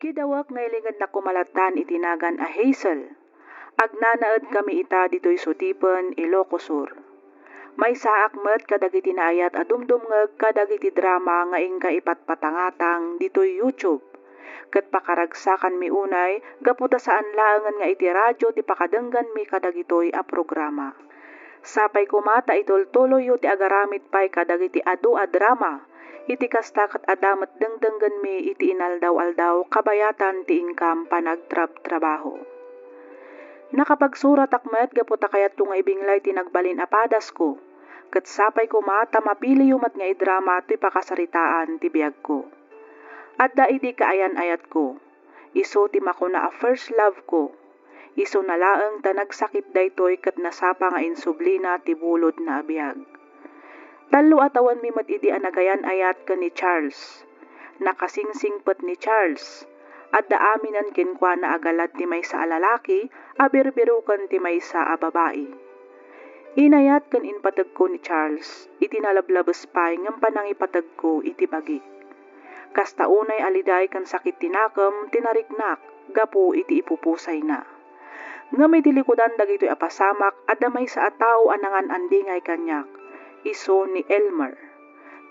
Kidawak nga ilingad na kumalatan itinagan a Hazel. Agnanaed kami ita ditoy Sudipen, Ilocos Sur. May saak met kadagiti naayat a dumdumngeg kadagiti drama nga ingka ipatpatangatang ditoy YouTube. Ket pakaragsakan mi unay gaputa saan laangan nga iti radyo ti pakadenggan mi kadagitoy a programa. Sapay kumata itultuloy ti agaramid pay kadagiti adu a drama. Iti kasta ket adamet dengdenggen mi iti inaldaw-aldaw kabayatan ti income panagtrabaho. Nakapagsurat akmet gaputa kayat tunga ibinglay ti nagbalin apadas ko. Ket sapay kumata mapili yumat nga idrama ti pakasaritaan ti biag ko. Adda iti kaayan-ayat ko. Isu ti makuna a first love ko. Isu na laeng ta nagsakit daytoy ket nasapa nga insublina ti bulod na abiyag. Talo atawan mi met idi anagayan ayat ken ni Charles. Nakasingsingpet ni Charles. Adda aminan kenkwana agalat ti maysa a lalaki, abirbiruken ti maysa a babae. Inayat ken inpateg ko ni Charles, iti nalablabes pay ngem panangipateg ko iti bagi. Kasta unay aliday ken sakit tinakem tinariknak, gapu iti ipupusay na. Ngem iti likudan dagitoy apasamak adda maysa a tawo anangan andingay kanyak. Iso ni Elmer,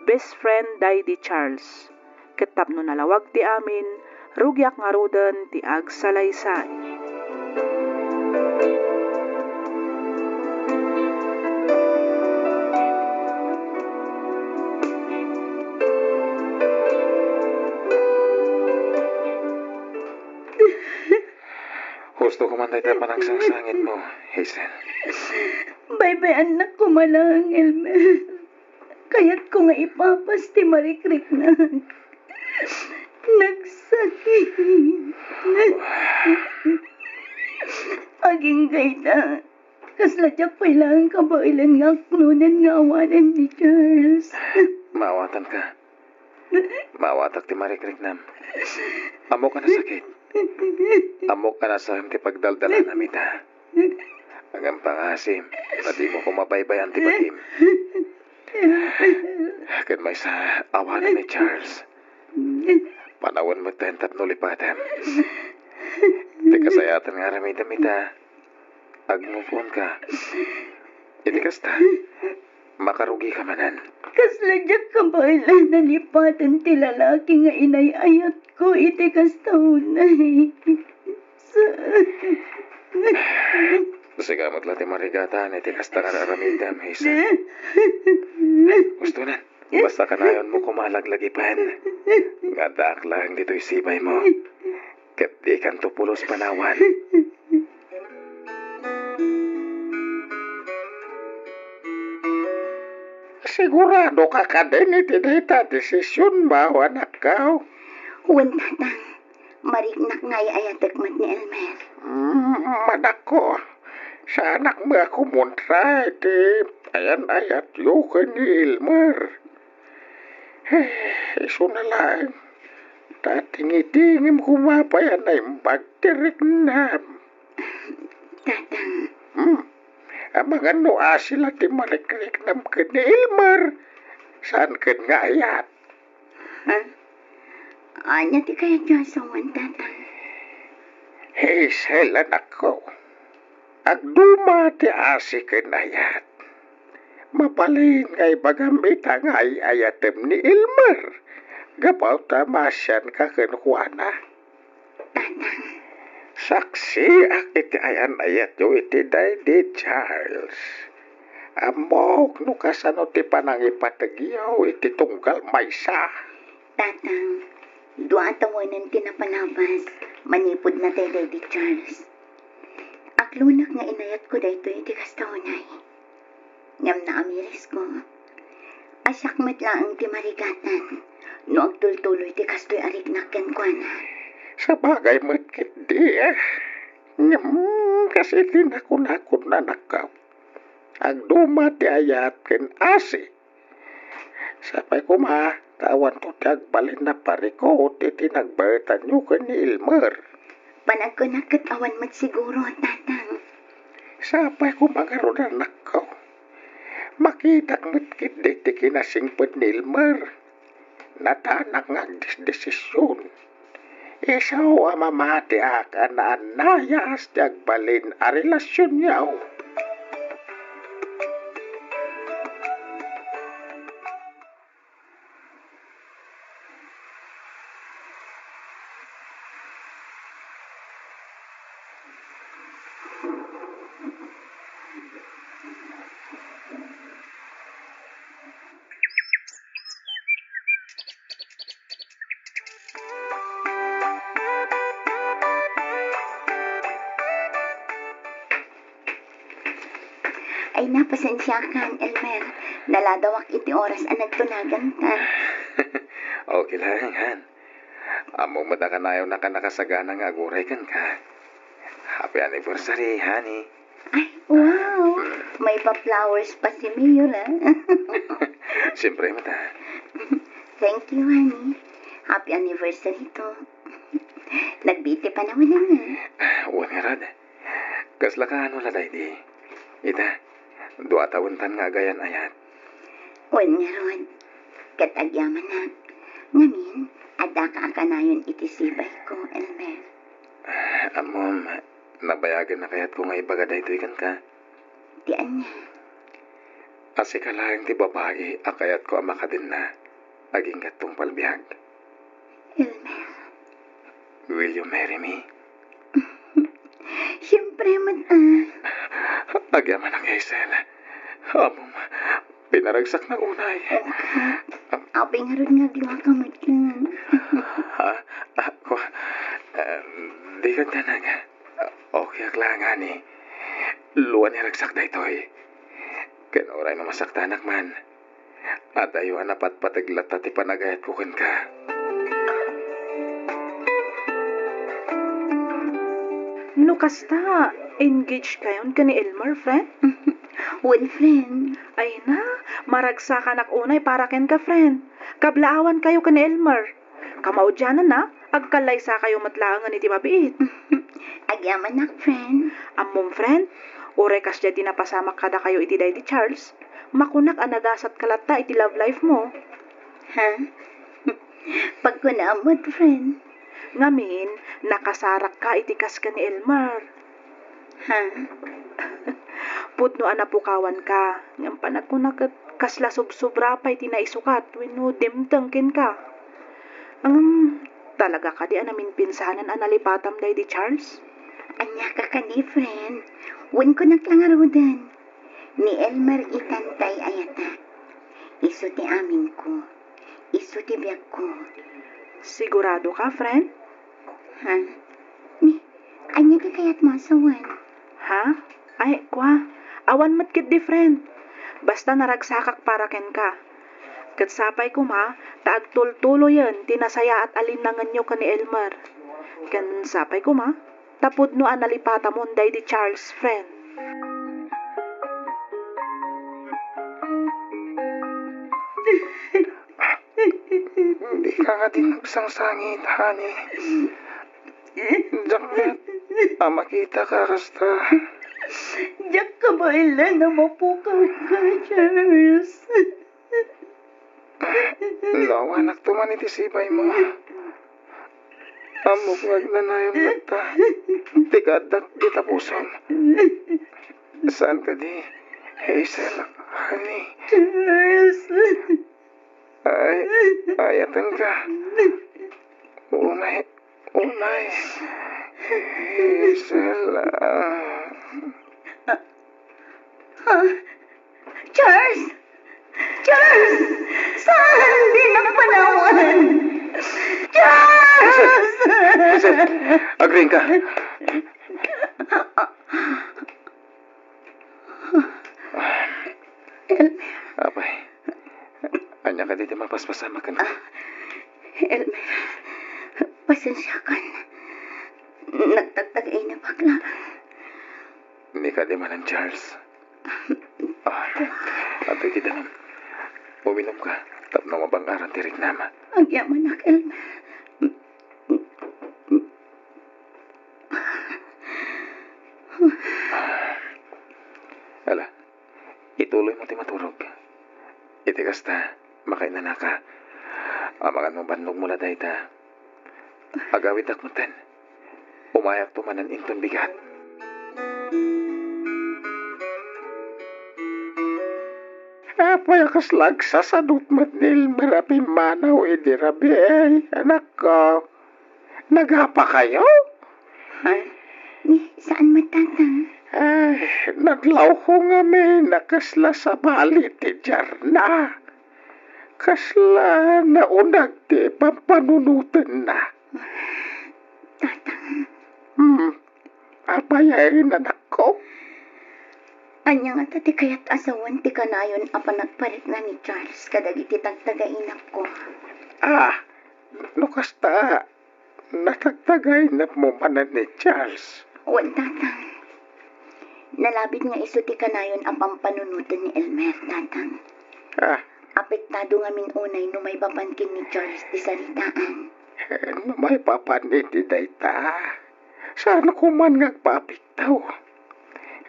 best friend day di Charles. Ketapno nalawag ti amin, rugyak nga ruden ti agsalaysay. Gusto ko man tayo panagsang-sangit mo, Hazel. Bye-bye anak ko malang, Elmer. Kaya't ko nga ipapas ti marikrik na. Nagsakit. Aging gayda. Kasladyak pa ilang kabailan nga klunan nga awanan ni Charles. Maawatan ka. Maawatak ti marikrik nam. Amo ka na sakit. Amo ka na sa ti pagdaldalan namita. Hanggang pangasim, na di mo kumabaybayan ti bagim. Ken may sa awanan ni Charles. Panawan mo tayo tapno lipatan. Di kasayatan nga ramita-mita. Ag-move ka. Iti kasta, makarugi ka manan. Kasladyak kabailan na lipatan ti lalaki nga inayayat ko iti kasta unay. Sigamot lang ti marigatan, iti kasta ka naramidam, Hazel. Gusto na, basta kanayon mo kumalaglagipan. Nga daak lang dito'y sibay mo. Ket di kan tupulos panawan. Sigurado ka ka din iti dita desisyon ba, anak ka? Huwag tatang, mariknak ngay ayatek mat ni Elmer. Manak ko. Sa anak mo ako muntra, iti ayan ayat yo ka ni Elmer. Iso na lang. Tatingi-tingim kumapayan na imbag tirik na. Tatang. Amang ano asila ti marikrik nam ka ni Elmer. Saan ka nga ayat? Ha? Anya ti kaya Joshua, tatang? Hazel, anak ko. Agduma ti asi ka na ayat. Mapalin ngay bagamita nga ayatem ni Elmer. Gapaw tamasyan ka kenukuana. Tatang. Saksi ak iti ayan ayat yo iti day di Charles. Amok no kasano ti panangipatagyaw iti tunggal maysa. Tatang, dua tawanan tinapanabas, manipod na tayo day di Charles. Aklunak nga inayat ko dayto iti kastaunay. Ngam na amiris ko. Asyakmat lang ti marigatan. No agtultuloy ti kastoy ariknak kenkwana. Sa bagay matkit di kasi tinakon-akon na nakaw. Agduma ti ayat ken asi. Sapay kuma, tawan ko ti agbalin na pariko ti tinagbaytan nyo ken ni Elmer. Panagkunakat awan mat siguro, tatang. Sapay ko magaroon na nakaw. Makita matkit di ti kinasingpet ni Elmer. Natanak nga desisyon. Isaw mamati akan na anayas balin a relasyon niyaw. Ay napasensyakan, Elmer. Naladawak iti oras ang nagtunagan ta. Okay lang, Han. Among madakanayaw na ka nakasagana nga aguray kan ka. Happy anniversary, honey. Ay, wow! May pa-flowers pa si Mayor, ah. Siyempre, mata. Thank you, honey. Happy anniversary to. Nagbiti pa naman na nga. Uwan nga rad. Kasla ka ano laday di. Ita, 2 taon tan nga gayan ayat. Uwan nga ron. Katagyaman na. Ngamin, ada ka akanayon iti sibay ko, Elmer. Amom, nabayagan na kayat ko nga ibagada ito ikan ka. Tian niya. Asi ka lang ti babae, akayat ko ama ka din na. Aging gatong palbihag. Elmer. Will you marry me? Siyempre man, Agyaman na kay Sel. Amom, pinaragsak na unay. Apay nga ron nga giwakamot yan. Ha? Ako, di ka tanag. Okay ak lang, ani. Luwan ni ragsak na ito eh. Kanoray na masaktanak man. At ayo anapat pataglat at ipanagayat ko ka. No kasta, engaged kayon ka ni Elmer, friend? Well, friend. Ay na, maragsakan ak unay para ken ka, friend. Kablaawan kayo ka ni Elmer. Kamaudyanan na, agkalaysa kayo matlaangan iti mabiit. Agyaman na, friend. Ammom, friend, ure kas dyan tinapasamak kada kayo iti Daddy Charles. Makunak anagasat kalatta iti love life mo. Ha? Pagkunamot, friend. Ngamin, nakasarak ka iti kas ka ni Elmer. Ha? Pudno anapukawan ka. Ngam panagkunak kasla subsubra pa iti naisukat. Wino dimtangkin ka. Ang talaga ka di anamin pinsanan analipatam day di Charles? Anya ka ni, friend. Wen ko naklangarudan. Ni Elmer ikantay ayata. Isu ti amin ko. Isu ti biyak ko. Sigurado ka, friend? Ha? Ni, anya ka kayat masawan. Ha? Ay, kwa. Awan matkit di, friend. Basta naragsakak para ken ka. Katsapay ko ma, taag tultulo yan, tinasaya at alinangan nyo ka ni Elmer. Kan sapay ko ma, tapod no analipata mo day di Charles, friend. Hindi ka nga din nagsangsangit, honey. Diyan makita ka kasta. Diyak ka ba ilan na mapukaw ka, Charles? Lawanak tuman iti sibay mo. Amok wag na na yung lagta. Tikadak di tapuson. Saan ka di? Hazel, honey. Charles. Ayatan ka. Unay. Hazel, Charles! Charles! Saan di napanawan? Charles! Hazel, agreeing ka. Apay. Anya ka dito mapaspasama ka na. Elmer, pasensya ka na. Nagtagtagay na bakla. Hindi ka di man ang Charles. Ato iti danom. Uminom ka. Tapno mabangaran tirik nama. Ang yaman na, Elmer. Ala, ituloy mo ti maturog. Iti kasta, makainana ka. Amakan mo bandog mula dahi ta. Agawid akmutan. Umayak tumanan inton bigat. Apa yung kaslag sasadot matnil marapin manaw idirabi anak ko. Nagapa kayo? Ha? Ni, saan matatang? Ay, naglaw ko nga may nakasla sa bali ti Jarna. Kasla na unag ti pampanunutan na. Tatang, Apayain anak ko. anya nga tati kaya't asawan ti kanayon apa nagparit na ni Charles kadagiti tagtagainak ko. Nukasta, natagtagay na mo manan ni Charles. Wan tatang. Nalabit nga iso ti kanayon apang panunutan ni Elmer, tatang. Apektado nga min unay no may papankin ni Charles ti saritaan. No may papanit ti dayta. Saan ko man ngagpapiktaw?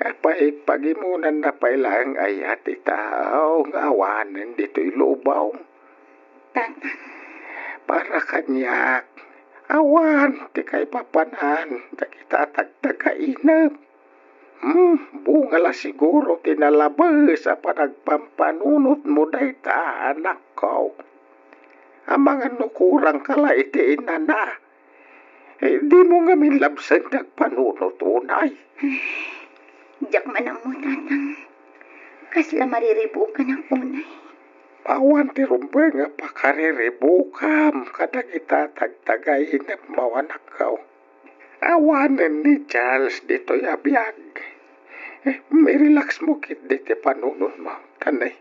Apay pagimunan na pailang ayat ti tao nga awanan dito'y lubaw. Tatang, Para kanyak, awan ti kay papanan, da kita tagtagainap. Bunga la siguro tinalabas sa panagpampanunot mo dayta anak ko. Ang mga nukurang kalaitiin na. Di mo nga minlabsan nagpanunot unay. diyak manang mo, tatang. Kasla mariribo ka ng unay. Awan ti rumpe nga pakariribukam kada kita tagtagainap mawanak ko. Awanan ni Charles dito yabiyag. May relax mo kit dito panunod mo. Tanay,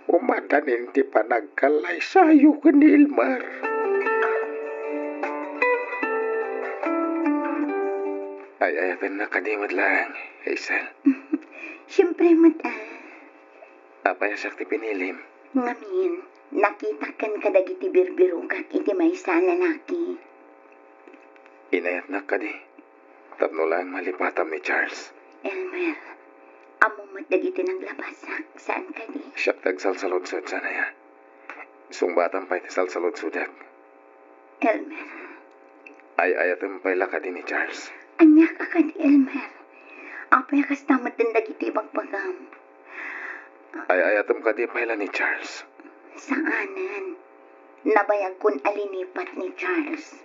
umadanin ti panagkalay sayo ka ni Ilmar. Ay, ayatan na kadimad lang, Hazel. Siyempre, mata. Apa yung sakti pinilim? Ngamin, nakita kan kadagiti birbiro kak iti may sa lalaki. Inayat na ka di. Tapno lang malipatam ni Charles. Elmer, amo matdagiti ng labasak. Saan ka di? Siyak tagsalsalodsod sana ya. Sungbatan pa iti salsalodsodak. Elmer, Ay ayatan pa ilaka di ni Charles. anya ka ka di, Elmer. Apay kas tamat din dagiti bagpagam. Ay ayatam ka di pa ila ni Charles. Saanan? Nabayag kun alinipat ni Charles.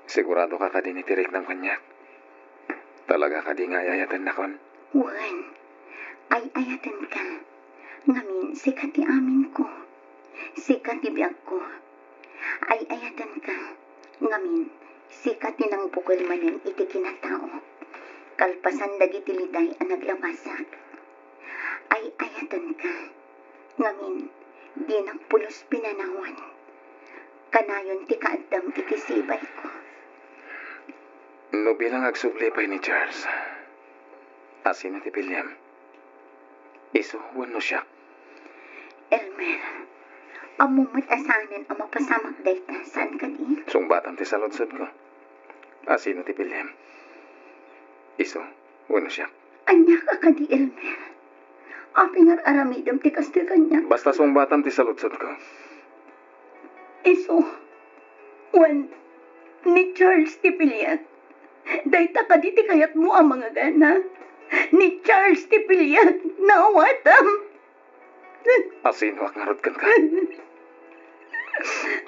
Sigurado ka ka di ni tirik ng kanyak. Talaga ka di nga ayatan na kon. Wan, ay ayatan ka. Ngamin, sikat ti amin ko. Sikat ti biyag ko. Ay ayatan ka. Ngamin, sikat ti nang bukol manin iti kinatao. Kalpasan dagiti liday ang naglabasak. Ay ayatan ka. Ngamin, di nang pulos pinanawan. Kanayon ti kaadam iti sibay ko. No bilang agsublipay ni Charles. Asin na ti William. Iso, wano siya. Elmer, amumat asanan ang mapasamak dayta. Saan ka di? Sungbatam ti salodsod ko. Asin na ti William. Iso, wano siya. Anya ka di, Elmer. Apingar aramidam ti kasti kanya. Basta sungbatam ti salodsod ko. Iso, wan, ni Charles ti Piliat. Dayta ka di ti kayat mo ang mga gana. Ni Charles ti Piliat, nawatam. Asin wak ngarod kan ka.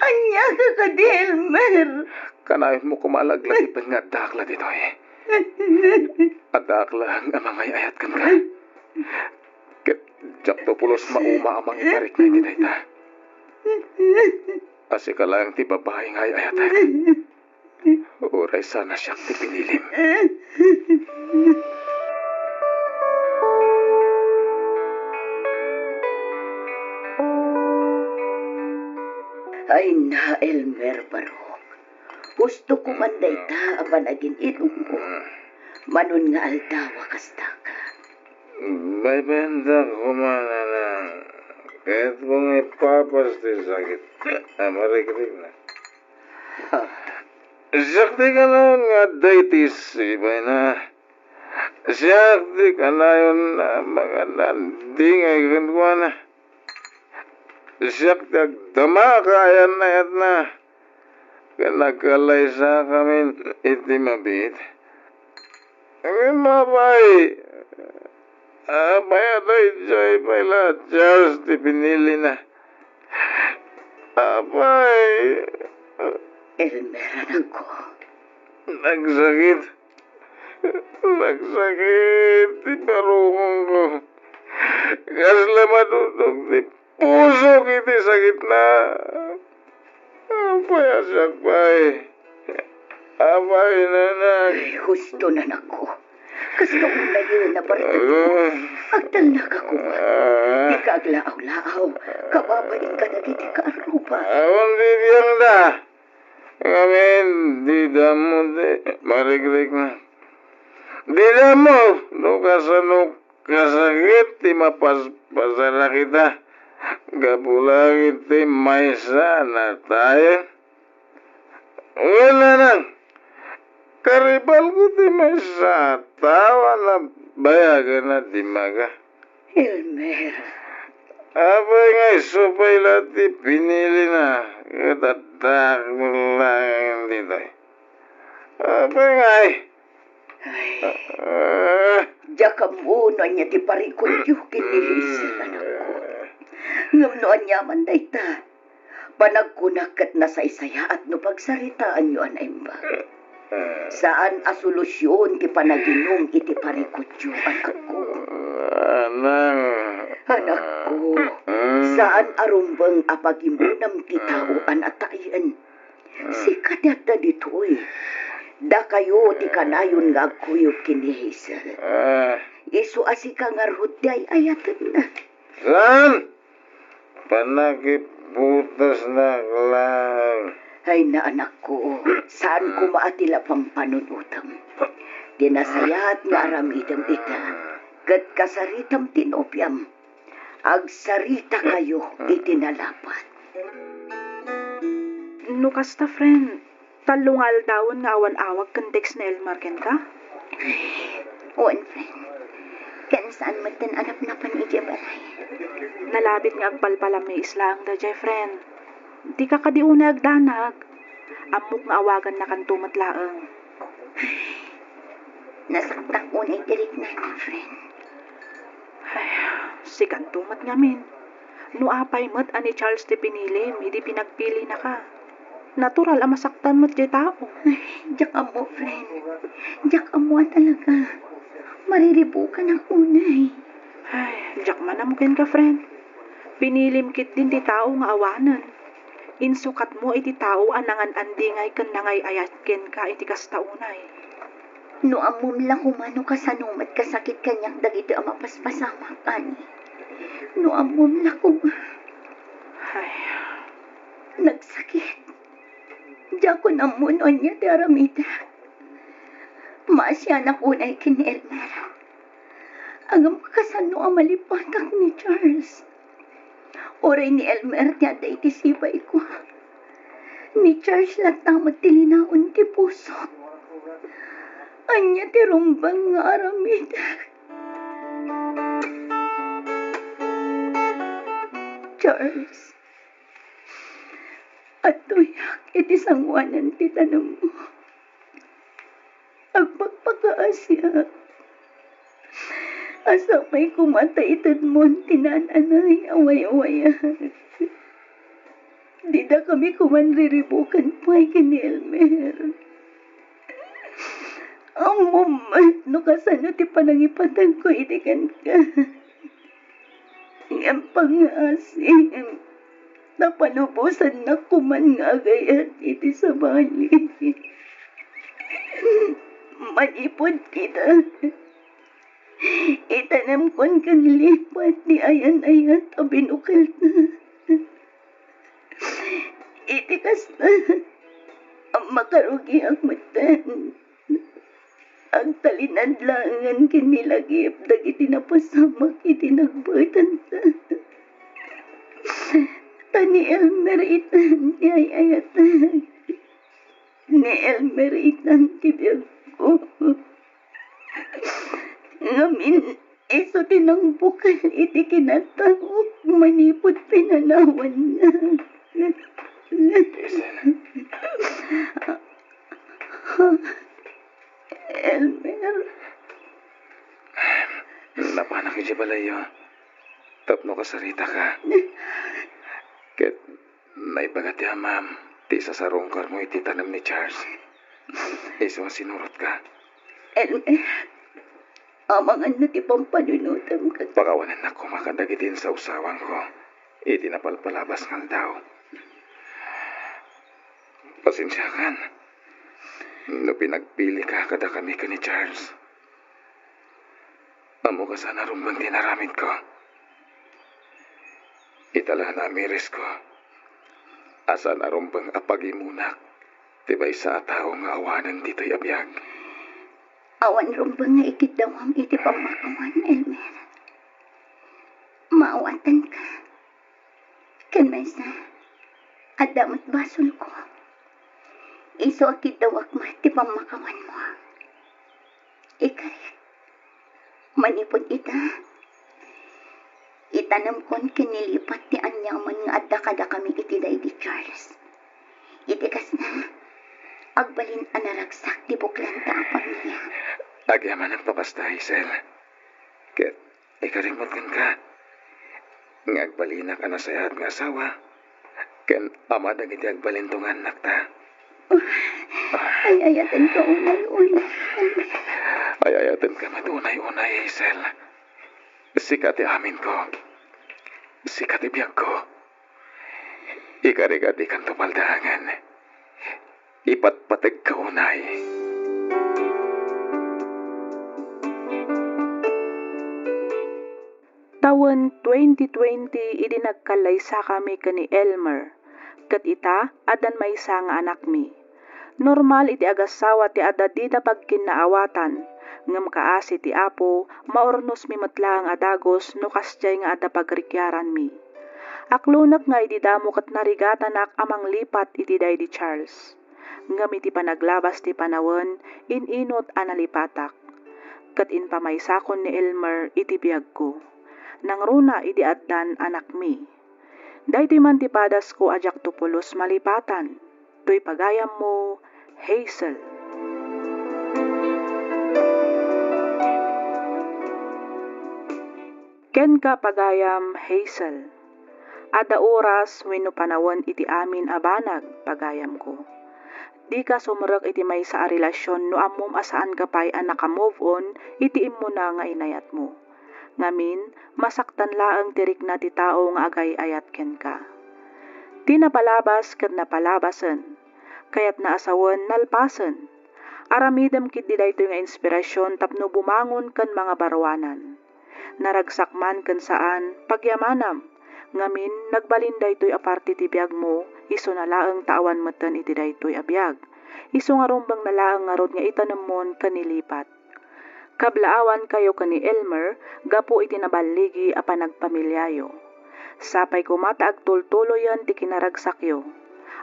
Anya ka di, Elmer. Kanayon mo kumalaglag ipan nga dakla dito eh. At dakla ang amangay ayat kan ka. Ket jakto pulos mauma amang parik na iti dayta. Asi ka lang ti babae nga ayatan. Uray sana siya ti pinilim. Ay na, Elmer Barok. Gusto ko man dayta apan agin ilong mo. Manon nga aldawa kasta ka. May benda kumana na. Kahit kung ipapas ti sakit. Marikrik na. Sakti ka na yun nga daitis, ibay na. Sakti ka na yun mga nandingay kankuha na. Sakti agdama ka ayan na yan na. Kanakalaysa kami iti mabit. Ang mabay. Abay ato'y Joy pala. Charles ti pinili na. Abay. Elmer, anak ko. Nagsakit. Nagsakit ti parungong ko. Kasla matutog ti puso kiti sakit na. Abay asak bay. Abay nanak. Ay, husto na nako. Kasto ko na yun na baritan mo. Agdal na ka kuma. Di ka aglaaw-laaw. Kababain ka na giti ka aruba. Awan di biyang da. Ngamin, di damo di. Marigrig na. Di damo. No kasanok kasakit ti mapaspasara kita. Gapulangit ti maysa na tayo. Wala nang. Karibal ko ti maysa. Tawa na bayagan na ti maga. Elmer. Abay nga isupay lahat ti pinili na. Katatak mo lang dito. Abay nga Diya ka muna niya ti parikot yu kinihisa anak ko. Ngamnoan yaman da ita. Panagkunakat na sa isaya at no pagsaritaan yu anay ba. Saan a solusyon ti panaginong iti parikot yu anak ko. Anak ko, saan arumbang apagimunam ti tauan at tayan. Sikat yata dito'y. Da kayo ti kanayon nga agkuyog kinihisa. Isu asika nga rudyay ayatan na. Saan? Panakiputas na lang. Ay na anak ko, saan ko maatila pang panunutam. Dinasayat nga aramidam ita. Kat kasaritam tinopyam. Agsarita kayo itinalapat. No kasta friend, talungal daon nga awan awag kan Dex na Elmer ken ka? Oon, friend. Kan saan matan anap na panidya balay? Nalabit nga agpalpalam may islang da jay friend. Di ka kadiuna agdanag. Amok nga awagan na kan tumatlaang. Nasaktak mo na itirik na ni friend. Ay, si kan tumat ngamin. No apay mo't ani Charles ti pinilim, hindi pinagpili na ka. Natural ang masaktan mo't jay tao. Diyak mo, friend. Diyak mo talaga. Mariribo ka ng unay. Ay, jak man amukin ka, friend. Pinilim kit din ti tao nga awanan. Insukat mo iti tao anangan andingay kan nangay ayatken ka iti kastaunay. No amum lang kumano ka sa numat kasakit kanyak dagiti ang mapaspasamak ani. No amum lang Ay, nagsakit. Diyak ko namunon niya ti aramida. Maasya na kunay kin Elmer. Agam kasano ang malipatak ni Charles. Oray ni Elmer niya da itisibay ko. Ni Charles lang tamad tilinaon ti puso. Anya ti rumbang nga aramida. Charles, at tuyak iti sangwanan ti tanong mo. Agpagpakaasya. Asa may kumataitan mo tinananay away-awayan. Di na kami kumanriribukan pa ni Elmer. Ang moment no kasano ti panangipatan ko itikan ka. Ang pangasim. Napalubusan na kuman nga agayat iti sa bali. Manipod kita. Itanam kon kan lipat ni ayan-ayat o binukal na. Itikas na. Ang makarugi ang matan. Ang talinadlangan kinilagip dagiti napasamak itinagbutan ta. Tani Elmer itan ti ayayatan. Ni Elmer itan ti biyag ko. Ngamin, iso tinang bukal iti kinatawag manipot pinanawan na. balayo. Tapno ka sarita ka. Ket, naibagat ya, ma'am. Ti sa sarungkar mo iti tanam ni Charles. Iso sinurot ka. Elmer, amangan na ti pampanunutam ka. Pakawanan na kumakadag sa usawang ko. Iti napalpalabas ng daw. Pasensya kan. No pinagpili ka kada kami ka ni Charles. Amo ka sana rumbang dinaramid ko. Itala na amiris ko. Asa na rumbang apagimunak. Tibay sa tao nga awanan dito'y abiyag. Awan rumbang nga ikidawang iti pamakawan, Elmer. Maawatan ka. Kan may sa adamat basol ko. Iso akidawak mo ti pamakawan mo. Ikarit. Manipod ita. Itanam kon kinilipat ti anyaman nga adda kada kami iti day di Charles. Itikas na. Agbalin anaragsak ti buklan ta apang niya. Agyaman ang papasta, Hazel. Ket, ikarimot ka. Ngagbalina ka na sa nga asawa. Ken, amad ang iti agbalintungan nakta. Ay, ayatan ka unay-unay. Ay, ayatan ka matunay-unay, Hazel. Sikat amin ko. Sikat ibiyag ko. Ikarigadi kang tupaldangan. Ipatpatag ka unay. Taon 2020 idi nagkalaysa kami kani Elmer. Ket ita adan maysa nga anak mi. Normal iti agasawa ti adda di na pagkinaawatan. Ngem kaasi ti apo maornos mi metlang adagos no kasjay nga adda pagrikyaran mi. Aklunak nga iti damo ket narigatanak amang lipat iti day di Charles. Ngem iti panaglabas ti panawon ininot analipatak. Ket inpamaysakon ni Elmer iti biag ko. Nang runa iti addan anak mi. Daytoy man ti padas ko ajak tupulos malipatan. Toy pagayam mo, Hazel. Ken ka pagayam, Hazel. Ada oras wenno panawon iti amin abanag pagayam ko. Di ka sumrek iti may sa relasyon no ammom asaan ka pay ang naka-move on iti immo na nga inayat mo. Ngamin, masaktan laang tirik na ti tao nga agay ayat ken ka. Di napalabas ket napalabasen, kayat naasawen nalpasen. Aramidem kit di daytoy nga inspirasyon tapno bumangon ken mga barwanan. Naragsak man ken saan pagyamanam, ngamin nagbalin daytoy aparte ti biag mo, iso na laeng taawan metten iti daytoy a biag. Iso nga rumbang na laeng ngarod nga itanemon ken nilipat. Kablaawan kayo kani Elmer, gapo iti naballigi a panagpamilyayo. Sapay ko mata agtultuloyan ti kinaragsakyo.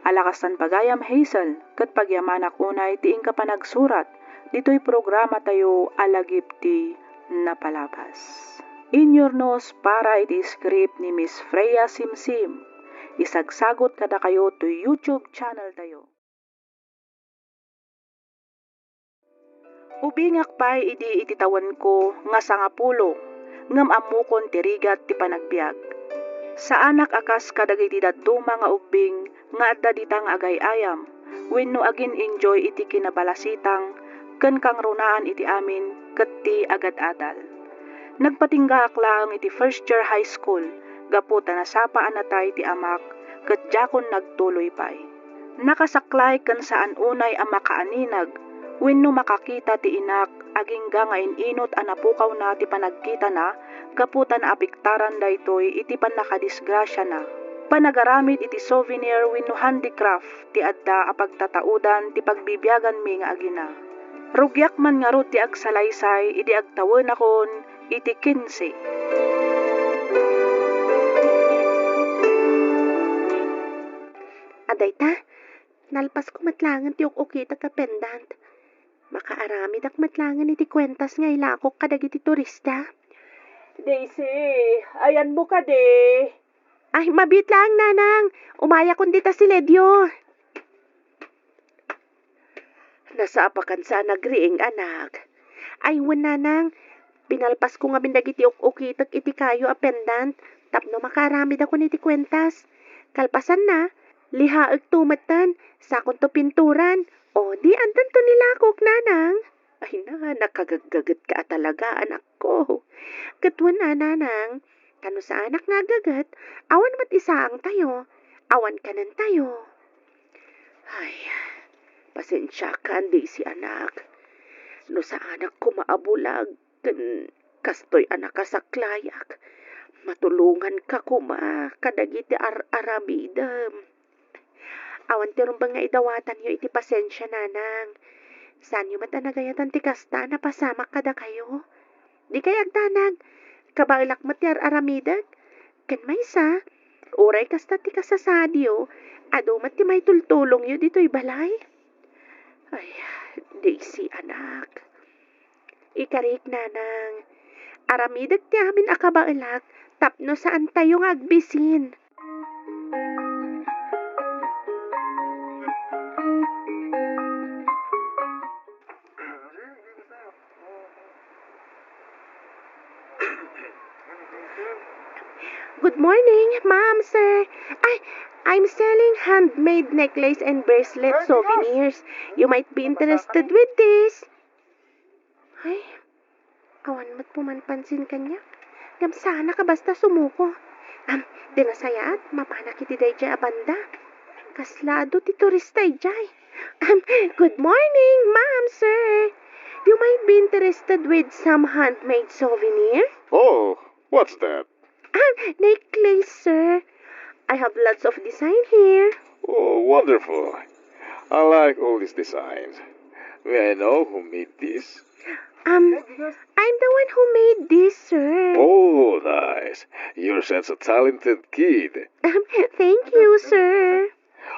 Alakasan pagayam Hazel, ket pagyamanak unay ti ingka panagsurat, dito'y programa tayo alagip ti napalabas. Inyornos para iti script ni Miss Freya Simsim. Isagsagot kada kayo to YouTube channel tayo. Ubingak pay idi ititawan ko nga sangapulo, ngem amukon tirigat ti panagbiag. Sa anak akas kadagiti dadto mga ubing nga adda ditang agay-ayam, wenno agin enjoy iti kinabalasitang, ken kang runaan iti amin ket ti agad-adal. Nagpatinggak lang iti first year high school, gaputa nasapaan natay ti amak, ket jakon nagtuloy pay. Nakasaklay ken saan unay ang makaaninag, wenno makakita ti inak aging nga inot anapukaw na ti panagkita na gaputan apiktaran daytoy iti panakadisgrasya na. Panagaramid iti souvenir wenno handicraft ti adda apagtataudan ti pagbibiyagan mi nga agina. Rugyak man nga ti agsalaysay idi agtawen akon iti 15. Adayta, nalpas ko matlangan ti ukukita ka pendant. Makaaramid ak matlangan iti kwentas nga ilakok kadagiti turista. Daisy, ayan mo ka de. Ay, mabit lang, nanang. Umaya kundita si Ledyo. Nasa apakan sa nagriing anak. Ay, nanang. Pinalpas ko nga bindagiti ukitag iti kayo a pendant. Tapno makaramid ako niti kwentas. Kalpasan na, lihaag tumatan, sakon to pinturan. O di andan to nilakok nanang. Ay na, nakagagagat ka talaga anak ko. Katwan na nanang, kano sa anak nga gagat, awan mat isa ang tayo. Awan kanan tayo. Ay, pasensya ka, di si anak. No sa anak ko maabulag, kastoy anak ka sa klayak. Matulungan ka kuma, kadagiti aramidam. Awan ti rumbang nga idawatan yo iti pasensya nanang. Saan yu matanagayatan ti kasta na pasamak kada kayo? Di kay agdanag, kabailak mo ti aramidag. Ken may sa, uray kasta ti kasasadyo, adumat ti may tultulong yu dito'y balay. Ay, di si anak. Ikarik nanang, aramidag ti amin akabailak, tapno saan tayo nga agbisin. Good morning, ma'am, sir. I'm selling handmade necklace and bracelet souvenirs. You might be interested with this. Ay, awan mo't pumanpansin kanya. Ngam sana ka basta sumuko. Dinasayaat, mapanak iti day jay abanda. Kaslado ti turista jay. Good morning, ma'am, sir. You might be interested with some handmade souvenir. Oh, what's that? Necklace, sir. I have lots of design here. Oh, wonderful. I like all these designs. May I know who made this? I'm the one who made this, sir. Oh, nice. You're such a talented kid. Thank you, sir.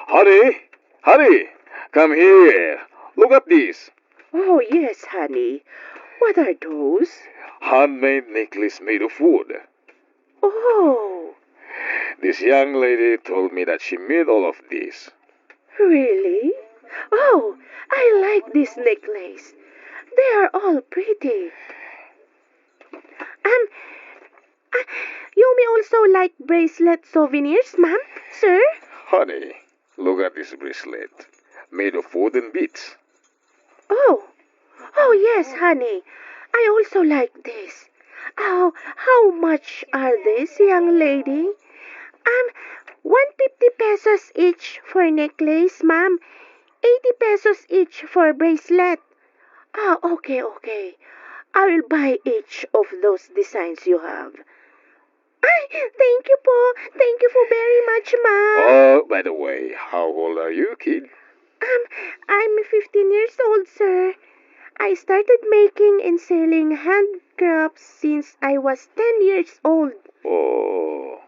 Honey, come here. Look at this. Oh, yes, honey. What are those? Handmade necklace made of wood. Oh, This young lady told me that she made all of this. really? Oh, I like this necklace. They are all pretty. You may also like bracelet souvenirs, ma'am, sir? Honey, look at this bracelet. Made of wooden beads. Oh, yes, honey. I also like this. Oh, how much are these, young lady? 150 pesos each for necklace, ma'am. 80 pesos each for bracelet. Okay. I will buy each of those designs you have. Ay, thank you po. Thank you for very much, ma'am. Oh, by the way, how old are you, kid? I'm 15 years old, sir. I started making and selling handcrafts since I was 10 years old. Oh,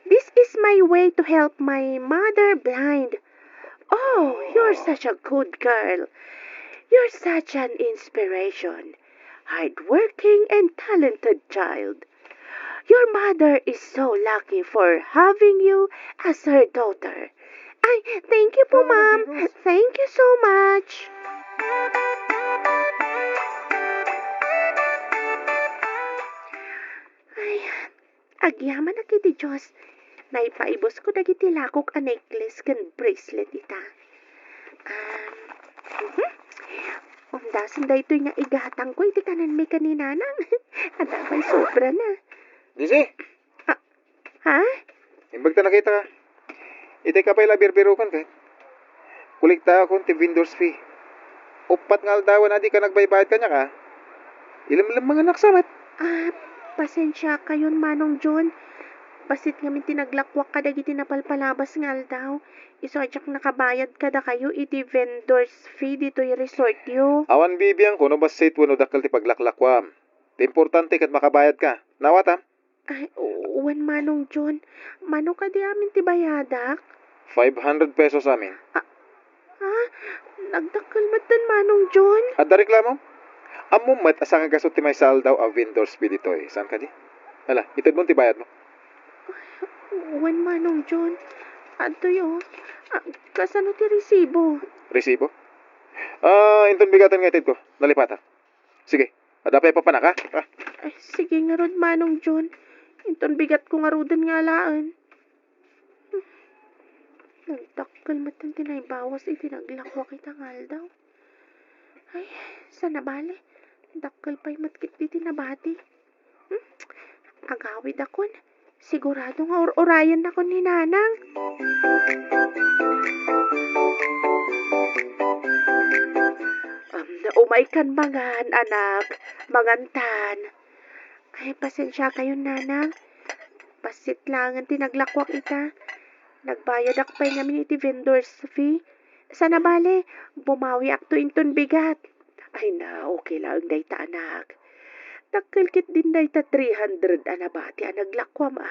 This is my way to help my mother blind. Oh, you're such a good girl. You're such an inspiration. Hardworking and talented child. Your mother is so lucky for having you as her daughter. Ay, thank you po, ma'am. Thank you so much. Ay, agyaman na kiti Diyos. Naipaibos ko dagiti lakok a necklace kan bracelet ita. Undasan da ito'y nga igatang ko, iti kanan may kaninanang. Adapay sobra na. Disi, Ha? imbag ta nakita ka. Itay ka pa ilabirbirukan ka. Kulikta akong ti vendor's fee. Upat nga aldawan na di ka nagbaybayad ka niya ka. Ilam mga naksamat. Pasensya kayon, Manong John. Basit nga min tinaglakwak ka dagiti napalpalabas nga aldaw. Isadyak nakabayad kada kayo iti vendor's fee dito'y resort yo. Awan bibiyang ko no basit wano dakal ti paglaklakwam. Ti importante kat makabayad ka. Nawatam? Ay, uwan, Manong John. Mano ka di amin ti bayadak? 500 pesos amin. Nagdakal matan, Manong John. At da reklamo? Amo mat asang gasot ti may saldaw a vendor's fee ditoy. Saan ka di? Hala, itad mo ti bayad mo. Uwan, Manong John. Ato yo. Kasano ti resibo? Resibo? Inton bigatan nga itid ko. Nalipata. Sige, Adapay pa panaka. Ay, sige nga rod, Manong John. Inton bigat ko nga rodan nga laan. Nagdakkel matan tinaybawas itinaglakwak itangal daw. Ay, sana bale. Dakkel pa'y matkit di tinabati. Agawid akon. Sigurado nga orayan ako ni Nanang. Umay kan mangan, anak. Mangantan. Ay, pasensya kayo, Nanang. Pasit lang ang tinaglakwak ita. Nagbayad ak pa'y ngamin iti vendor's fee. Sana bale, bumawi ak to inton bigat. Ay na, okay lang dayta anak. Nakalkit din dayta 300 anabati ang naglakwam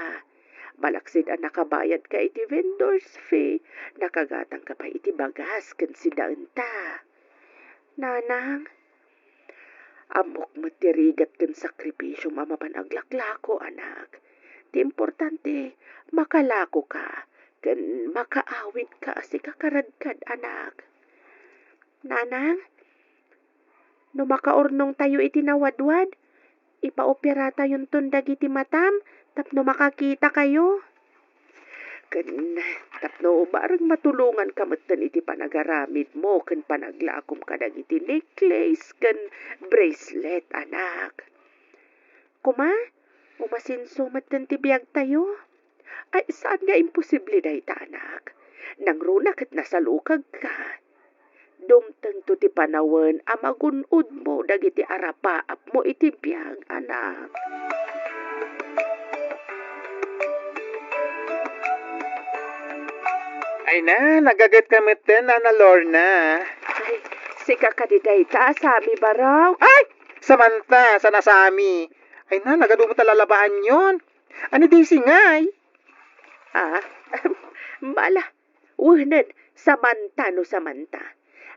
Malaksid ang nakabayad ka iti vendor's fee. Nakagatang ka pa iti bagas kan sidaan ta. Nanang, amok matirigat kan sakripisyo mamapan aglaklako anak. Di importante, makalako ka. Kan makaawit ka si kakaradkad anak. Nanang, no makaornong tayo iti nawadwad, ipaopera tayon tundag iti matam, tapno makakita kayo. Kan tapno barang matulungan ka matan iti panagaramid mo, kan panaglakom kadag iti necklace, kan bracelet anak. Kuma, umasinso matan ti biyag tayo. Ay, saan nga imposible na ita, anak? Nang runak at nasalukag ka. Dumtang to ti panawan, amagunod mo, dagiti arapaap mo iti biyag, anak. Ay na, nagagat kami ten, Nana Lorna. Ay, sika ka di dayta, sami baraw. Ay! Samanta, sa nasami. Ay na, nagadumot na lalabaan yon. Ano di singay? Bala, uhanan, samanta no samanta.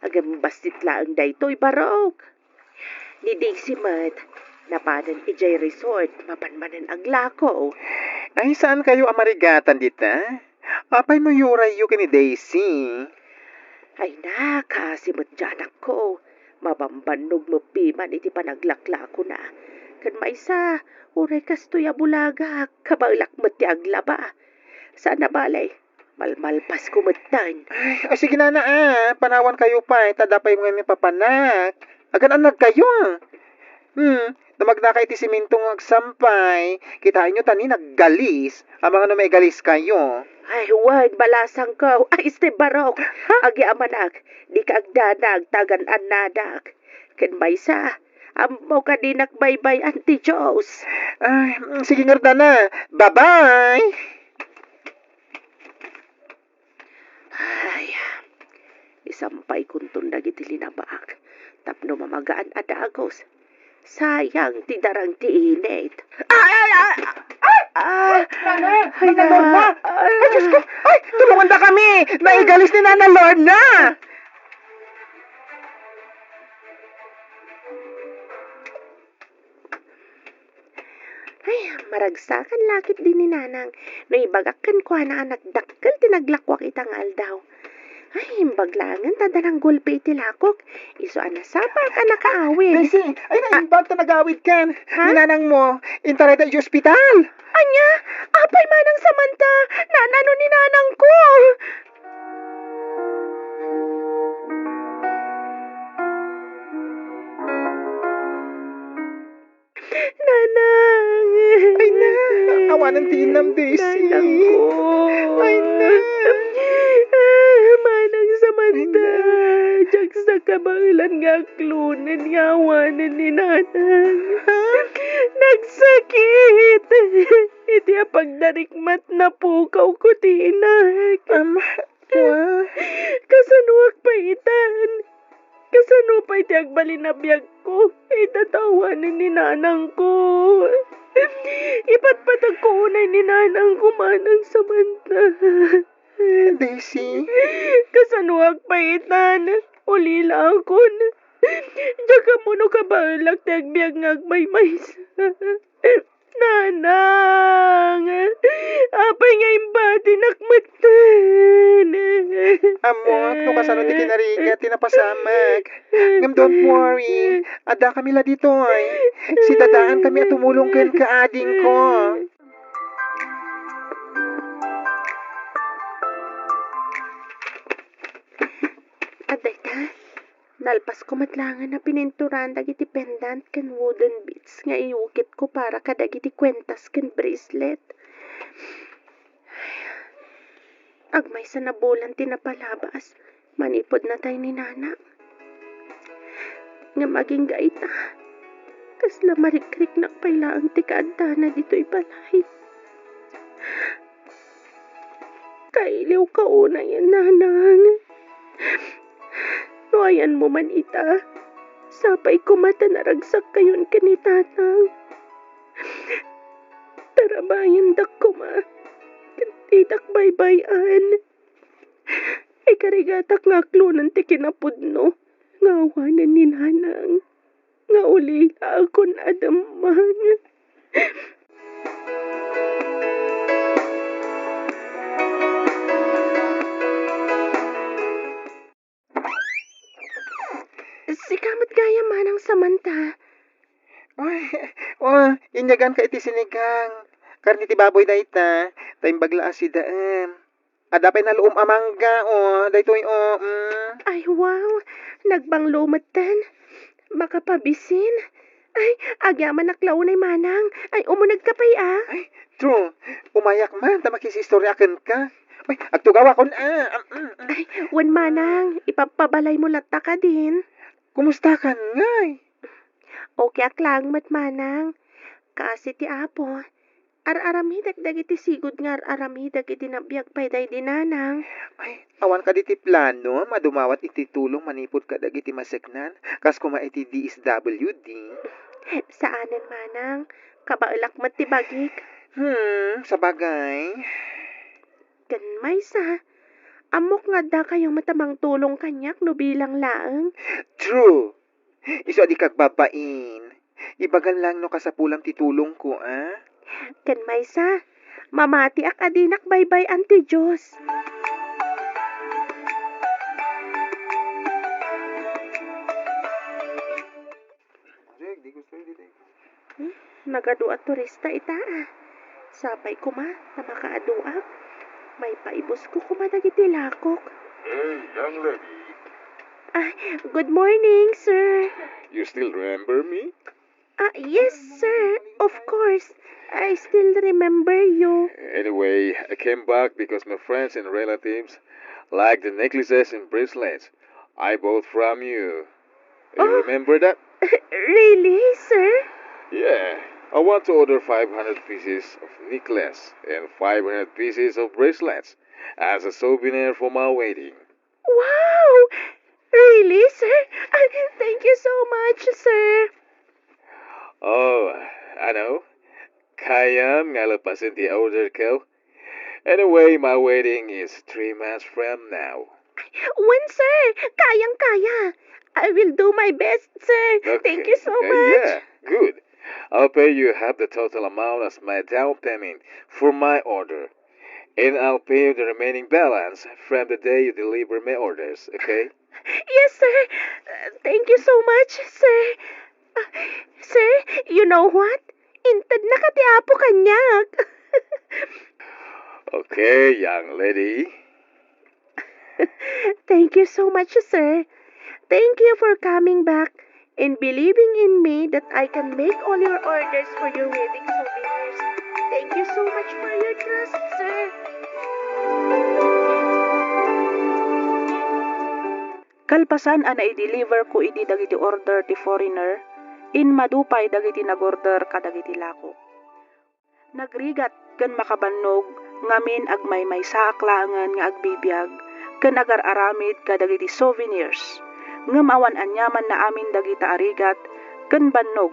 Agam basit lang daytoy barok. Ni Daisy Mat, napanan ijay resort, mapanmanan ang lako. Ay, saan kayo amarigatan dita? Apay no yuray yu kini Daisy. Ay na, kasimot dyan ako. Mabambanog mo piman iti panaglaklako na. Kan maisa, uray kastoy abulaga, kabalak mo ti aglaba. Sana balay, malmalpas kumatan. Ay, sige na panawan kayo pa, tadapay mo ngayon papanak. Agan anag kayo. Damag na kayo iti simintong agsampay. Kitain nyo tani naggalis. Ang mga may galis kayo. Ay, wag, balasang ko. Ay, este barok. Agi amanak, di ka agdanag, tagan anadak. Kan maysa, amo ka di nakbaybay anti Diyos. Ay, sige nga na. Bye-bye! Ay, isampay kuntun dagiti linabaak. Tapno mamagaan adagos. Sayang ti darang ti init. Nana Lorna! Ay, Diyos ko! Ay, tulungan na kami! Naigalis ni Nana Lorna! Ay, maragsakan lakit din ni Nanang. No ibagakan ko na anak dakkel tinaglakwak itang aldaw. Ay, imbaglangan tadanang gulpe iti lakok. Iso anasapa ka nakaawid. Daisy, ay naimbag ta nagawid kan. Ni Nanang mo, intaray tayo sa ospital. Anya, apay manang samanta. Nanano ni Nanang ko. Nanang. Ay na, awanan tinam, Daisy. Nanang ko. Ay na. Manang samanta. Diyak sa kabalan nga klunan nga awanan ni Nanang. Nagsakit. Iti pagdarikmat na pukaw ko tinak. Kasanuak pa itan. Kasano pa iti agbalin na biyag ko. Itatawanan ni Nanang ko. Ipatpatag ko unay ni Nanang ko manang samanta. Daisy. Kasanuak pa itan. Ulila akon. Diyaga mo no kabalak ti agbiag ngagmaymays. Nanang. Apay nga imbati nakmatan. Amot, no kasano di kinariga, tinapasamag. Ngam don't worry, ada kami la dito ay. Si dadaan kami at tumulong ken kaading ko. Aday ta, nalpas ko matlangan na pininturan dagiti pendant ken wooden beads nga iukit ko para kadagiti kwentas ken bracelet. Agmay sa nabulan tinapalabas, manipod na tayo ni nana. Nga maging gaita, kasla marikrik na pailaang tikaadta na dito'y balay. Kailiw ka una yan, nanang. No ayan mo man ita, sapay ko mata naragsak kayon kanitatang. Tarabayan dak ko ma, kantitak baybayan. Ay karigatak nga klunan ti kinapudno, ngawanan ni nanang. Nga ulila akon adamang. Si kamat gaya manang samanta. Ay, inyagan ka iti sinigang. Karni ti baboy da ita, tayong bagla si daan. Adapay na luom amangga, daytoy, Ay wow, nagbanglumetan. Makapabisin. Ay, agyaman naklaunay manang. Ay, umunag ka pa'y Ay, true. Umayak man, tamakisistoryakan ka. Ay, agtugawa ko na. Ay, wan manang, ipapabalay mo latta ka din. Kumusta ka ngay? Okay aklang mat manang. Kasi ti apo, ararami dagiti sigud nga ararami dagiti nabiyag pay day dinanang. Ay, awan ka diti plano, madumawat iti tulong manipod ka dagiti maseknan, kas kuma iti DSWD. Saanan manang, kabailak mat ti bagik. Sa bagay. Kan may sa, amok nga da kayong matamang tulong kanyak no bilang laeng. True. Iso di kagbabain. Ibagal lang no kasapulang titulong ko, Kan may sa, mamati ak adinak baybay anti Diyos. Nagadu at turista ita Sapay ko ma, na makaaduak. May paibos ko kumadagiti lakok. Hey, young lady. Ay, good morning, sir. You still remember me? Yes, sir. Of course. I still remember you. Anyway, I came back because my friends and relatives like the necklaces and bracelets I bought from you. You remember that? Really, sir? Yeah. I want to order 500 pieces of necklace and 500 pieces of bracelets as a souvenir for my wedding. Wow! Really, sir? Thank you so much, sir. Oh, I know. Kaya ngalapasin the order ko. Anyway, my wedding is 3 months from now. When, sir? Kayang-kaya. I will do my best, sir. Okay. Thank you so much. Yeah, good. I'll pay you half the total amount as my down payment for my order. And I'll pay you the remaining balance from the day you deliver my orders, okay? Yes, sir. Thank you so much, sir. Sir, you know what? Intad na katiapo kanyak. Okay, young lady. Thank you so much, sir. Thank you for coming back and believing in me that I can make all your orders for your wedding souvenirs. Thank you so much for your trust, sir. Kalpasan ana i-deliver ko iti dagiti order ti foreigner, in madupay dagiti nag-order kadagiti lako. Nagrigat ken makabannog ngamin agmay may saaklangan nga agbibiyag ken agar-aramid kadagiti souvenirs. Ngem awan anyaman na amin dagita arigat ken bannog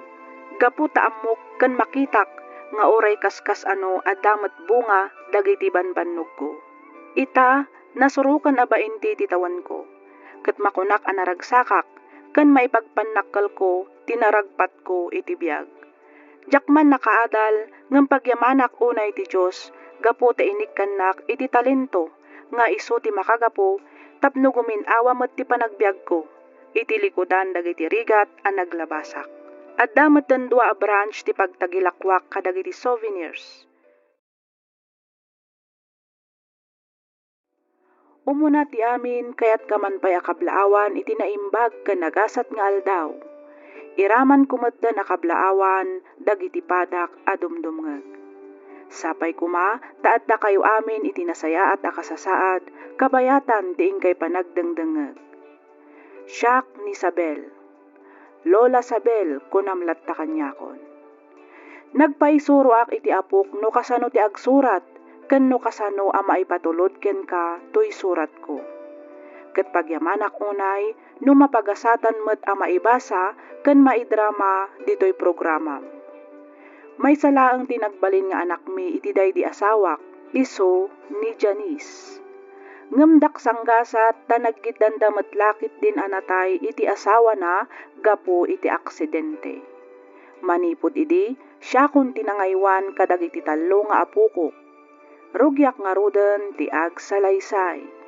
gapu ta ammok ken makitak nga oray kaskas ano adamet bunga dagiti banbannog ko. Ita nasurukan abain ti titawan ko. Ket makunak anaragsakak ken maipagpannakkel ko tinaragpat ko iti biag. Jakman nakaadal ngem pagyamanak unay ti Dios gapu ta inikkannak iti talento nga isu ti makagapo Tapno guminawa met ti panagbiag ko. Iti likudan dagiti rigat ang naglabasak. At damat den dua a branch ti pagtagilakwak kadagiti souvenirs. Umuna ti amin kayat kaman pay akablaawan iti naimbag ken nagasat nga aldaw. Iraman kumetda nakablaawan dagiti padak a dumdumngeg. Sapay kuma taad da kayo amin iti nasaya at akasasaad kabayatan ti ingkay panagdengdengeg. Siak ni Sabel. Lola Sabel kunamlat ta kanyakon. Nagpaisuro ak iti apok no kasano ti agsurat ken no kasano a maipatulod ken ka toy surat ko. Ket pagyamanak unay no mapagasatan met a maibasa ken maidrama ditoy programa. May salaang tinagbalin nga anak mi iti daydi asawak, iso ni Janice. Ngemdak sanggasat ta nagkidanda met lakit din anatay iti asawa na gapo iti aksidente. Manipod idi, siya kun tinangaywan kadagiti tallo nga apuko. Rugyak nga ruden ti agsalaysay.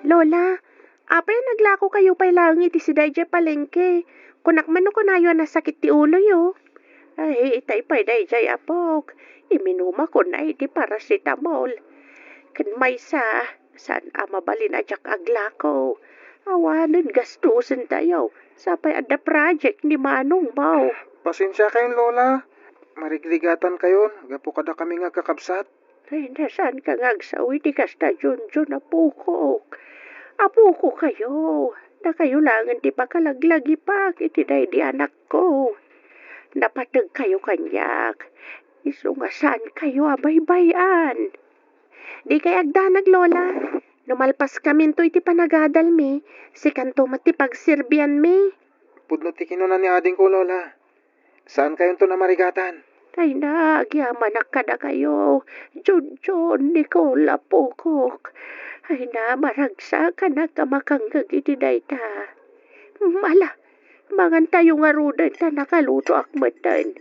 Lola, apay naglako kayo pay lang iti si Dayjay palengke. Kunak man no kunayo na sakit ti ulo yo. Ay, itay pay Dayjay apok. Iminuma ko na iti paracetamol. Ken maysa, saan mabalin ajak aglako. Awanan gastusin tayo. Sapay ada project ni Manong Mau. Pasensya kayon, Lola. Marigligatan kayon. Gapo kada kami nga kakabsat. Ay, nasaan ka nga agsawi di kasta Junjun apukok. Apuko kayo. Na kayo langan di pakalaglag ipak iti di anak ko. Napatag kayo kanyak. Isungasan kayo abay-bayan. Di kay agdanag, Lola. Numalpas kami to iti panagadal mi. Si kanto mati pagsirbian mi. Pudno ti kinunan ni ading ko, Lola. Saan kayon to na marigatan? Ay na, agyaman kada kayo. Junjun, Nicola Pukok. Ay na, maragsa ka na kamakanggag iti dayta. Mala, mangan tayo nga rudan ta nakaluto akmatan.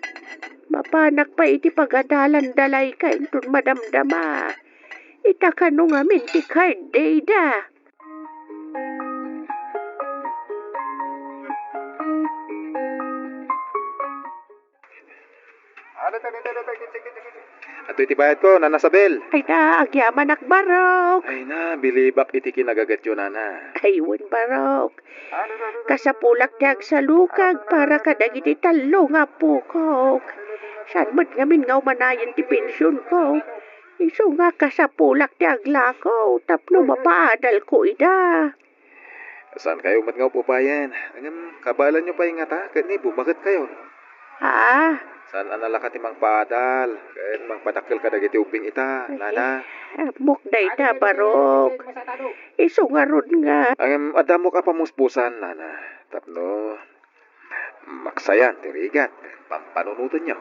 Mapanak pa iti pagadalan dalay ka intun madamdama. Itakano nga minti card day da. Ato iti bayad ko, Nana Sabel. Ay na, agyaman akbarok. Ay na, bilibak iti kinagagat yun, Nana. Aywan barok. Kasapulak tiyag sa lukag para kadagiti talo nga pukok. Saan mo't ngamin nga umanayan ti pensyon ko. Iso nga kasapulak tiyag lako. Tapno mapaadal ko ida. Saan kayo mat nga upupayan? Angam, kabalan nyo pa yung ngata, kani bumagat kayo. Ha? Saan analaka ti mang paadal? Kayan mang padakil ka dagiti ubing ita, Nana. Mukday da barok. Iso nga ron nga. Angam, adamo ka pamuspusan, Nana. Tapno, maksayan, tirigat, pampanunutan nyo.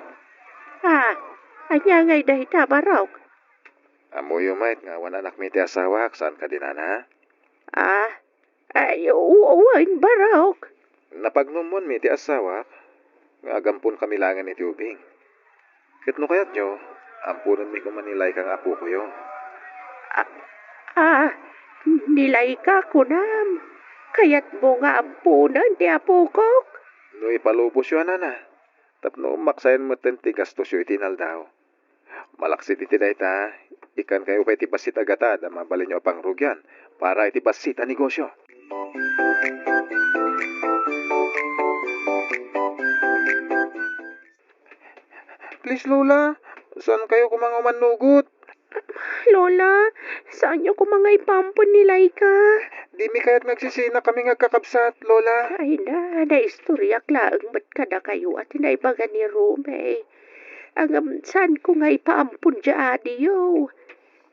Ha? Anya ngay dahi da barok. Amoyo mait nga wan anak mi ti asawa, saan ka din, Nana? Ah? Ay, uwain barok. Napagnumon mi ti asawa, nga agampon kami langan iti ubing. Kitno kayat nyo, ampunan mi kumanilay kang apo ko yun. Nilay ka kunam. Kayat mo nga ampunan ti apukok. No ipalubos yun, Nana. Tapno maksayan mo ti gastos yun itinaldaw. Malaksit iti dayta, ikan kayo pa iti basit agatad, mabalin nyo pang rugyan, para iti basit a negosyo. Please, Lola. Saan kayo kumanga manugot? Lola, saan niyo ko mga ipampon nilay ka? Di mi kaya't nagsisina kami nga kakabsat, Lola. Ay na istorya klaang ba't kada kayo at inaibagan ni Rume. Saan ko nga ipaampun dya adiyo?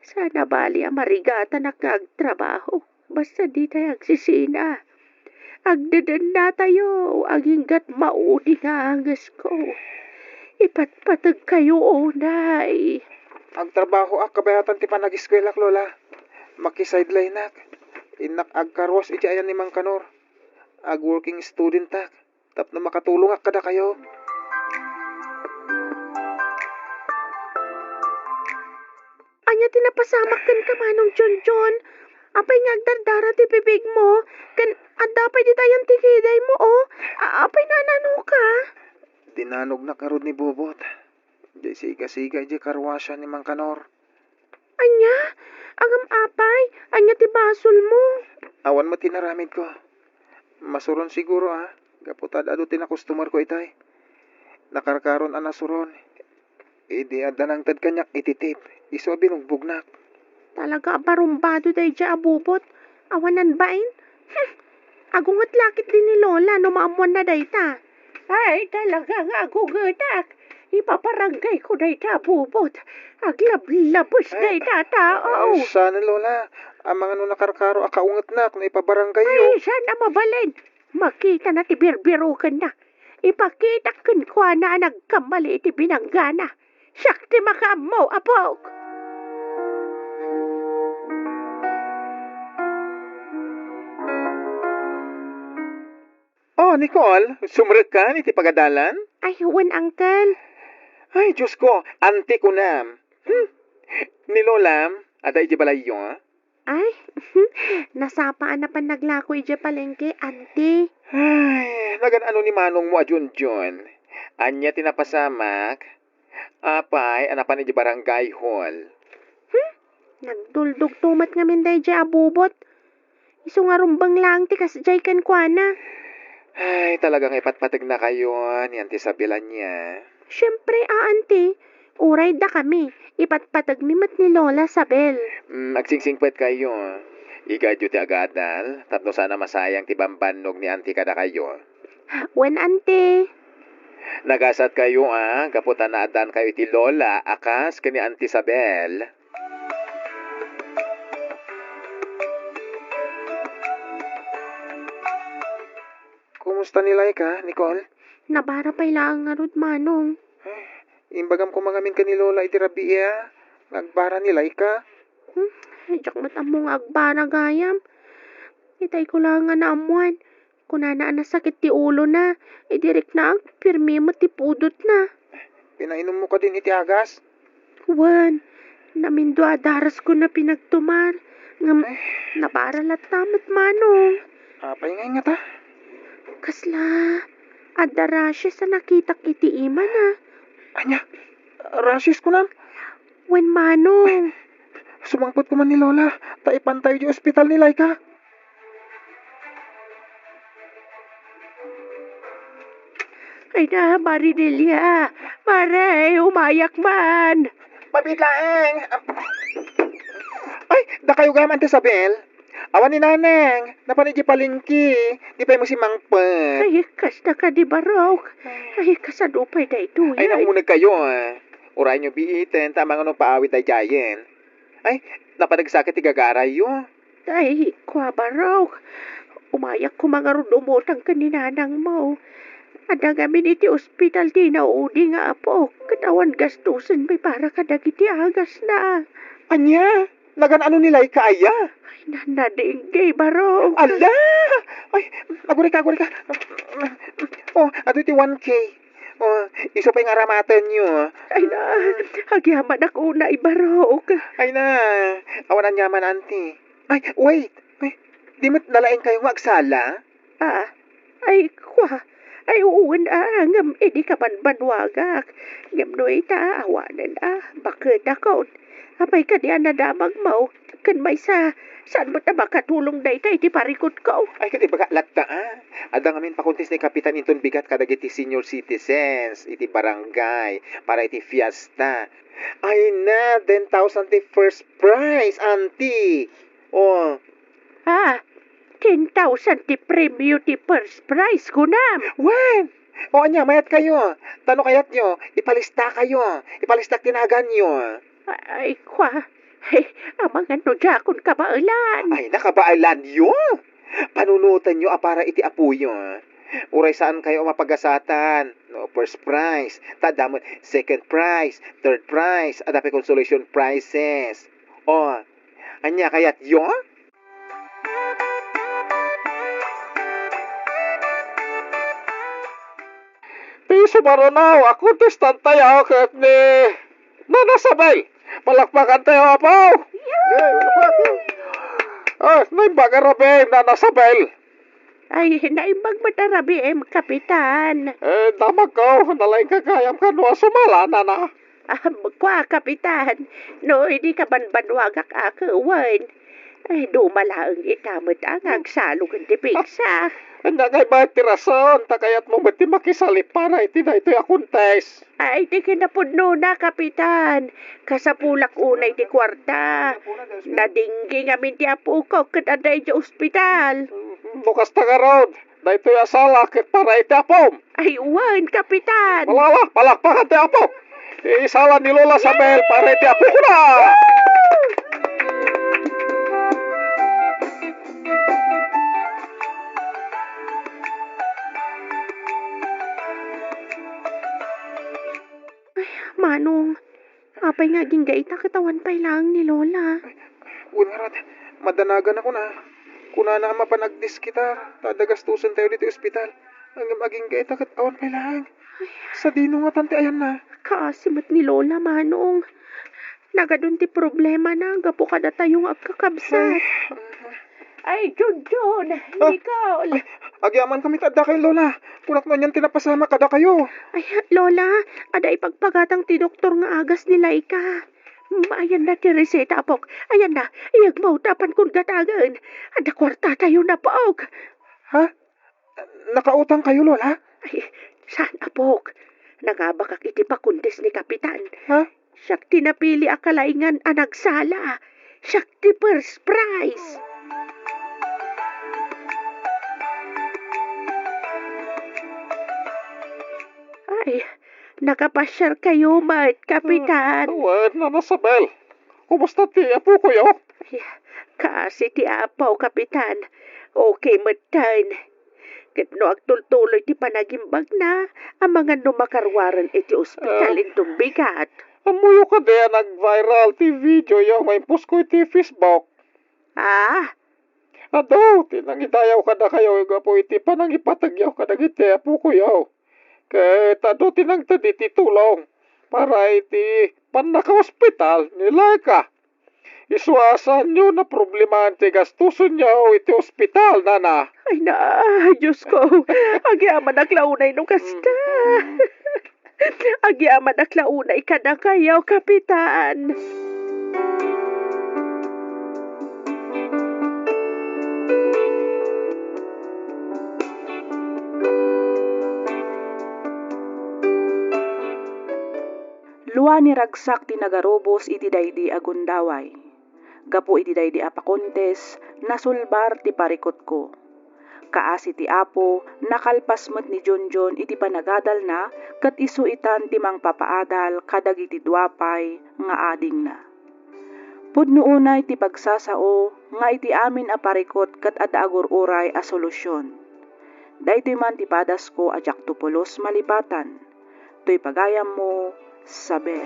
Sana bali marigata na kagtrabaho. Basta di tayo agsisina. Agdadan na tayo, aginggat maudi nga angas ko. Ipatpatag kayo, onay. Agtrabaho ak kabayatan ti panag-eskwelak, Lola. Maki-sideline ak. Inak agkarwas iti ayan ni Mang Kanor. Ag-working student ak. Tapno makatulong ak kada kayo. tinapasamak kan ka manong John. Apay nga agdardara ti bibig mo. Kan adapay di tayang tikiday mo oh. Apay nanano ka. Dinanog na karod ni Bobot. Di siga-siga di karwasya ni Mang Kanor. Anya, angam apay, anya ti basol mo. Awan mo tinaramid ko. Masuron siguro Gaputad ado customer ko itay. Nakarkaron anasuron. Idi adanang tad kanyak ititip. Iso binugbugnak. Talaga barumbado day dya abubot. Awanan bain? Agungat lakit din ni Lola no maamuan na day ta. Ay, talaga nga agungatak. Ipaparangay ko day ta abubot. Aglab-labos day ta tao. Ay, sana Lola. Ang mga nakarkaro akaungat na kung ipabarangay yo. Ay, sana mabalin. Makita na ti birbirukan na. Ipakita kan kwa na nagkamali ti binanggana. Sakti makamo, apok. Oh, Nicole, sumrek ka ni ti pagadalan? Ay, huwan, uncle. Ay, Diyos ko, ante ko na. Ni Lola, aday di balayo, Ay, nasapaan na pa naglako ije palengke, auntie. Ay, nagan ano ni manong mo Junjun. Anya tinapasamak. Apay, anapan ni barangay hall. Nagduldog tumat nga minday ije abubot. Iso nga rumbang lang ti kasjay kan kuana. Ay, talagang ipatpatag na kayo ni Auntie Sabilan niya. Siyempre, auntie. Uray da kami. Ipatpatag mi mat ni Lola Sabel. Magsingsingpet kayo. Igadyo ti agadal. Tapno sana masayang ti bambanog ni Auntie kada kayo. Wen, auntie. Nagasat kayo gaputan na adan kayo ti Lola, akas kani Auntie Sabel. Kumusta nilay ka, Nicole? Nabara pa ilang nga rod manong. Imbagam ko mangamin ka ni Lola iti rabia. Nagbara nilay ka. Diyak matamong agbara gayam. Itay ko lang nga naamuan. Kunanaan na sakit ti ulo na. Idirek na pirmi mo ti pudot na. Pinainom mo ka din iti agas. Wan, namindo adaras ko na pinagtumar. Ngam, nabara tamat manong. Apay nga ta. Kasla, adarasya sa nakitak iti ima na. Anya, rasis ko na. Wen manong. Sumangpot ko man ni Lola. Taipan tayo di ospital ni Laika. Ay na, Marinilla. Mare, umayak man. Mabitlaeng. Ay, da kayo gam Ante Sabel. Awan ni Naneng. Napanidji palingki. Di pa mo si Mangpet. Ay, kasta ka di barok. Ay, kasadupay da ito. Ay, naunag kayo Uray nyo biiten. Tama nga nung paawit ay jayen. Ay, napadagsakit ti gagaray yun. Ay, kwa barok. Umayak ko mga rumutang kaninanang mo. Ada gamin iti ospital ti naudi nga apo. Katawan gastusan may para kadagiti agas na. Anya, nagan ano nila'y kaaya? Ay, nanadinggay barok. Ala! Ay, aguri ka. Oh, ato iti 1K. Oh, iso pa yung aramatan nyo. Ay na, agyaman ako na ibarok. Ay na, awanan yaman, auntie. Ay, wait. Ay, di mo't nalaing kayo magsala? Ay, kwa. Ay, uwan ngam, edi ka banbanwagak. Ngam no ita, awanan bakit ako. Apay ka diyan na damag mo. Kan may saan mo na makatulong na ita, iti parikot ko. Ay, kati baga latta Ada ngamin pakuntis ni Kapitan Inton Bigat kadagiti senior citizens, iti barangay, para iti fiesta. Ay na, 10,000 ti first prize, auntie. Oh. 10,000 ti premyo ti first prize ko na. Wen! O anya, mayat kayo. Tano kayat nyo, ipalista kayo. Ipalista tinagan nyo. Ay, kwa. Ay, amang ano jakon kabailan. Ay, nakabailan yun. Panunutan nyo para iti apuyo. Uray saan kayo mapagasatan. No, first prize. Tadamot, second prize, third prize, adapi consolation prizes. O, anya kayat yun? Piso maranaw, ako testantay akit ni Nana Sabay. Palakpakan tayo, apaw! Palakpakan. May bagarabe na nasabel. Ay, naimbag matarabi kapitan. Damag ko, nalaing kagayam ka no, sumala na. Kwa, kapitan. No, hindi ka banbanwagak akawan. Ay, dumala ang itamot ang agsalog ang tipiksa. Anya kay ba tirason, takayat mo bati makisalip para iti na ito'y akuntes. Ay, di kinapudno na, kapitan. Kasapulak unay di kwarta. Nadinggi ngamin ti apo ko kat aday di ospital. Bukas taga road, na ito'y asala kit para iti apom. Ay, uwan, kapitan. Malala, palakpakan ti apo. Isala ni Lola Sabel para iti apo ko na. Manong, apay nga ginggaita katawan pa'y lang ni Lola. Unarad, madanagan ako na. Kuna na mapanagdis kita, tadagastusan tayo dito ospital. Ang maging gaita katawan pa lang. Sa dino nga tante ayan na. Kaasimat ni Lola, Manong. Nagadun ti problema na, gapo kada tayong agkakabsat. Ay, Junjun, Nicole. Agyaman kami tada kay Lola. Kunak na niyan tinapasama kada kayo. Ay, Lola, ada ipagpagatang ti doktor nga agas ni Laika. Ayan na ti reseta, apok. Ayan na, iyag mautapan kung gatagan. Ada kwarta tayo na, apok. Ha? Nakautang kayo, Lola? Ay, saan, apok? Nangabakak iti pakundis ni Kapitan. Ha? Siyak tinapili akalaingan anagsala. Siyak ti first prize. Ay, nakapasyar kayo, Mart, Kapitan. Tuwan na nasabel. Kumusta ti apo ko yo? Ay, kasi ti apaw, Kapitan. Okay, Martan. Kitno agtultuloy ti panagimbag na ang mga numakarwaran iti ospital itong bigat. Amuyo ka de nag-viral ti video yo may post ko iti Facebook. Ah, Ado, tinangidayaw ka na kayo gapo iti panangipatagyaw ka na iti apo ko yo. Kaya tado tinangtadi ti tulong para iti panaka-hospital nila ka. Isuasan nyo na problema ti gastuson nyo iti ospital, nana. ay na, Diyos ko. Agyaman aklaunay no kasta. Agyaman aklaunay ka na kayo, Kapitan. Luwa ni ragsak ti nagarubos iti daydi agundaway. Gapo iti daydi apakontes, nasulbar ti parikot ko. Kaasi ti apo, nakalpas met ni Jonjon iti panagadal na, kat isuitan ti mangpapaadal kadag iti duapay nga ading na. Pudno unay ti pagsasao, nga iti amin a parikot kat adda agur-uray a solusyon. Daytoy man ti padas ko ajak tupulos malipatan. To'y pagayam mo, Sabel.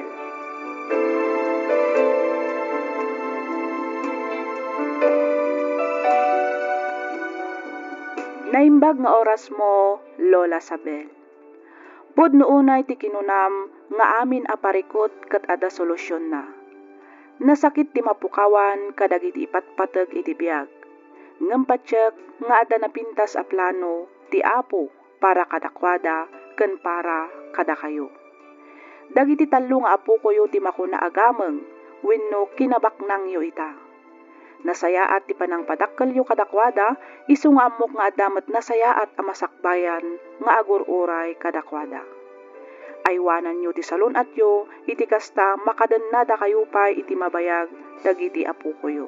Naimbag nga oras mo, Lola Sabel. Pudno unay ti kinunam nga amin aparikot kat ada solusyon na. Nasakit ti mapukawan kadagiti ipatpatag iti biag. Ngampatsyak nga ada napintas a plano ti apo para kadakwada ken para kada kayo. Dagiti talo nga apo koyo ti makuna agameng wenno kinabaknang yo ita. Nasayaat ti panangpadakkel yo kadakwada isu nga amok nga adamet nasayaat a masakbayan nga agur-uray kadakwada. Aywanan yo ti salon at yo iti kasta makadennada kayo pa iti mabayag dagiti apo koyo.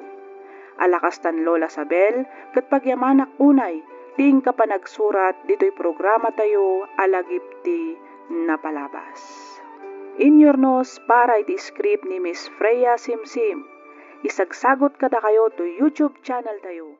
Alakastan Lola Sabel ket pagyamanak unay ting ka panagsurat dito'y programa tayo alagipti napalabas. Inyornos para iti script ni Miss Freya Simsim. Isagsagot kada kayo to YouTube channel tayo.